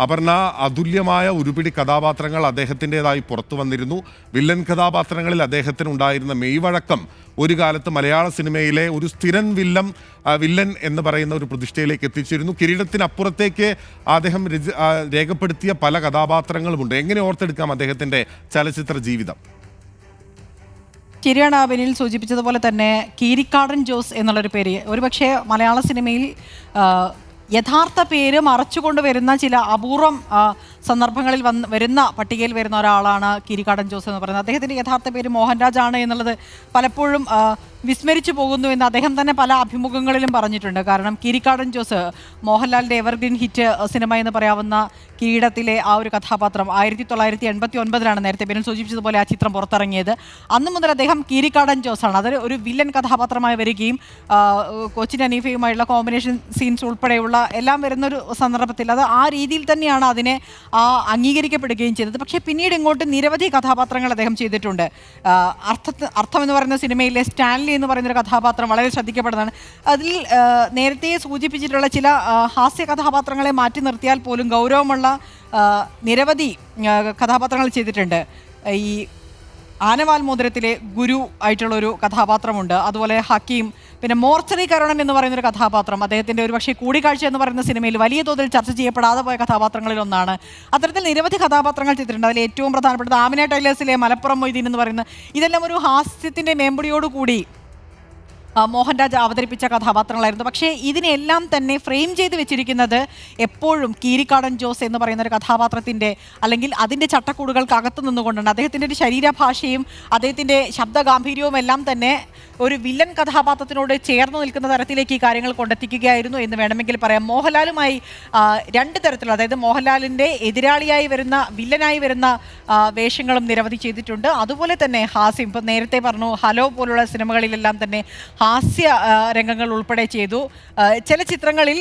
അപർണ, അതുല്യമായ ഒരുപിടി കഥാപാത്രങ്ങൾ അദ്ദേഹത്തിൻ്റെതായി പുറത്തു വന്നിരുന്നു. വില്ലൻ കഥാപാത്രങ്ങളിൽ അദ്ദേഹത്തിനുണ്ടായിരുന്ന മെയ്വഴക്കം ഒരു കാലത്ത് മലയാള സിനിമയിലെ ഒരു സ്ഥിരൻ വില്ലൻ എന്ന് പറയുന്ന ഒരു പ്രതിഷ്ഠയിലേക്ക് എത്തിച്ചിരുന്നു. കിരീടത്തിനപ്പുറത്തേക്ക് അദ്ദേഹം രേഖപ്പെടുത്തിയ പല കഥാപാത്രങ്ങളുമുണ്ട്. എങ്ങനെ ഓർത്തെടുക്കാം അദ്ദേഹത്തിൻ്റെ ചലച്ചിത്ര ജീവിതം? ശരിയാണ് ബെനിൽ സൂചിപ്പിച്ചതുപോലെ തന്നെ കീരിക്കാടൻ ജോസ് എന്നുള്ളൊരു പേര് ഒരുപക്ഷെ മലയാള സിനിമയിൽ യഥാർത്ഥ പേര് മറച്ചുകൊണ്ട് വരുന്ന ചില അപൂർവം സന്ദർഭങ്ങളിൽ വരുന്ന പട്ടികയിൽ വരുന്ന ഒരാളാണ് കീരിക്കാടൻ ജോസ് എന്ന് പറയുന്നത്. അദ്ദേഹത്തിൻ്റെ യഥാർത്ഥ പേര് മോഹൻരാജ് ആണ് എന്നുള്ളത് പലപ്പോഴും വിസ്മരിച്ചു പോകുന്നു എന്ന് അദ്ദേഹം തന്നെ പല അഭിമുഖങ്ങളിലും പറഞ്ഞിട്ടുണ്ട്. കാരണം കീരിക്കാടൻ ജോസ് മോഹൻലാലിൻ്റെ എവർഗ്രീൻ ഹിറ്റ് സിനിമ എന്ന് പറയാവുന്ന കിരീടത്തിലെ ആ ഒരു കഥാപാത്രം 1989 നേരത്തെ പേരിൽ സൂചിപ്പിച്ചതുപോലെ ആ ചിത്രം പുറത്തിറങ്ങിയത്. അന്നു മുതൽ അദ്ദേഹം കീരിക്കാടൻ ജോസാണ്. അത് ഒരു വില്ലൻ കഥാപാത്രമായി വരികയും കൊച്ചിൻ അനീഫയുമായുള്ള കോമ്പിനേഷൻ സീൻസ് ഉൾപ്പെടെയുള്ള എല്ലാം വരുന്നൊരു സന്ദർഭത്തിൽ അത് ആ രീതിയിൽ തന്നെയാണ് അതിനെ അംഗീകരിക്കപ്പെടുകയും ചെയ്തത്. പക്ഷേ പിന്നീട് ഇങ്ങോട്ട് നിരവധി കഥാപാത്രങ്ങൾ അദ്ദേഹം ചെയ്തിട്ടുണ്ട്. അർത്ഥം എന്ന് പറയുന്ന സിനിമയിലെ സ്റ്റാൻലി എന്ന് പറയുന്നൊരു കഥാപാത്രം വളരെ ശ്രദ്ധിക്കപ്പെടുന്നതാണ്. അതിൽ നേരത്തെ സൂചിപ്പിച്ചിട്ടുള്ള ചില ഹാസ്യ കഥാപാത്രങ്ങളെ മാറ്റി നിർത്തിയാൽ പോലും ഗൗരവമുള്ള നിരവധി കഥാപാത്രങ്ങൾ ചെയ്തിട്ടുണ്ട്. ഈ ആനവാൽ മോതിരത്തിലെ ഗുരു ആയിട്ടുള്ളൊരു കഥാപാത്രമുണ്ട്. അതുപോലെ ഹക്കീം, പിന്നെ മോർച്ചറി കരുണൻ എന്ന് പറയുന്നൊരു കഥാപാത്രം അദ്ദേഹത്തിൻ്റെ ഒരുപക്ഷെ കൂടിക്കാഴ്ച എന്ന് പറയുന്ന സിനിമയിൽ വലിയ തോതിൽ ചർച്ച ചെയ്യപ്പെടാതെ പോയ കഥാപാത്രങ്ങളിൽ ഒന്നാണ്. അത്തരത്തിൽ നിരവധി കഥാപാത്രങ്ങൾ ചെയ്തിട്ടുണ്ട്. അതിൽ ഏറ്റവും പ്രധാനപ്പെട്ടത് ആമിന ടൈലേഴ്സിലെ മലപ്പുറം മൊയ്തീൻ എന്ന് പറയുന്ന ഇതെല്ലാം ഒരു ഹാസ്യത്തിൻ്റെ മേമ്പൊടിയോടുകൂടി മോഹൻരാജ് അവതരിപ്പിച്ച കഥാപാത്രങ്ങളായിരുന്നു. പക്ഷേ ഇതിനെല്ലാം തന്നെ ഫ്രെയിം ചെയ്ത് വെച്ചിരിക്കുന്നത് എപ്പോഴും കീരിക്കാടൻ ജോസ് എന്ന് പറയുന്ന ഒരു കഥാപാത്രത്തിൻ്റെ അല്ലെങ്കിൽ അതിൻ്റെ ചട്ടക്കൂടുകൾക്ക് അകത്തു നിന്നുകൊണ്ടാണ്. അദ്ദേഹത്തിൻ്റെ ഒരു ശരീരഭാഷയും അദ്ദേഹത്തിൻ്റെ ശബ്ദഗാംഭീര്യവും എല്ലാം തന്നെ ഒരു വില്ലൻ കഥാപാത്രത്തിനോട് ചേർന്ന് നിൽക്കുന്ന തരത്തിലേക്ക് ഈ കാര്യങ്ങൾ കൊണ്ടെത്തിക്കുകയായിരുന്നു എന്ന് വേണമെങ്കിൽ പറയാം. മോഹൻലാലുമായി രണ്ട് തരത്തിലുള്ള, അതായത് മോഹൻലാലിൻ്റെ എതിരാളിയായി വരുന്ന വില്ലനായി വരുന്ന വേഷങ്ങളും നിരവധി ചെയ്തിട്ടുണ്ട്. അതുപോലെ തന്നെ ഹാസ്യം, ഇപ്പം നേരത്തെ പറഞ്ഞു ഹലോ പോലുള്ള സിനിമകളിലെല്ലാം തന്നെ ഹാസ്യ രംഗങ്ങൾ ഉൾപ്പെടെ ചെയ്തു. ചില ചിത്രങ്ങളിൽ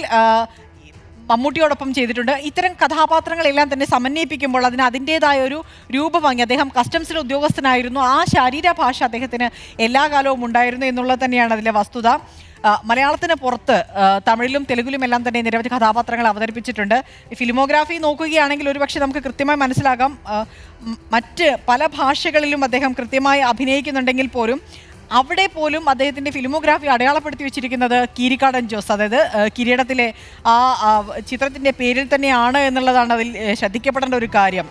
മമ്മൂട്ടിയോടൊപ്പം ചെയ്തിട്ടുണ്ട്. ഇത്തരം കഥാപാത്രങ്ങളെല്ലാം തന്നെ സമന്വയിപ്പിക്കുമ്പോൾ അതിന് അതിൻ്റേതായ ഒരു രൂപഭംഗി, അദ്ദേഹം കസ്റ്റംസിലെ ഉദ്യോഗസ്ഥനായിരുന്നു, ആ ശരീരഭാഷ അദ്ദേഹത്തിന് എല്ലാ കാലവും ഉണ്ടായിരുന്നു എന്നുള്ളത് തന്നെയാണ് അതിലെ വസ്തുത. മലയാളത്തിന് പുറത്ത് തമിഴിലും തെലുങ്കിലും എല്ലാം തന്നെ നിരവധി കഥാപാത്രങ്ങൾ അവതരിപ്പിച്ചിട്ടുണ്ട്. ഫിലിമോഗ്രാഫി നോക്കുകയാണെങ്കിൽ ഒരുപക്ഷെ നമുക്ക് കൃത്യമായി മനസ്സിലാകാം മറ്റ് പല ഭാഷകളിലും അദ്ദേഹം കൃത്യമായി അഭിനയിക്കുന്നുണ്ടെങ്കിൽ പോലും അവിടെ പോലും അദ്ദേഹത്തിൻ്റെ ഫിലിമോഗ്രാഫി അടയാളപ്പെടുത്തി വെച്ചിരിക്കുന്നത് കീരിക്കാടൻ ജോസ്, അതായത് കിരീടത്തിലെ ആ ചിത്രത്തിൻ്റെ പേരിൽ തന്നെയാണ് എന്നുള്ളതാണ് അതിൽ ശ്രദ്ധിക്കപ്പെടേണ്ട ഒരു കാര്യം.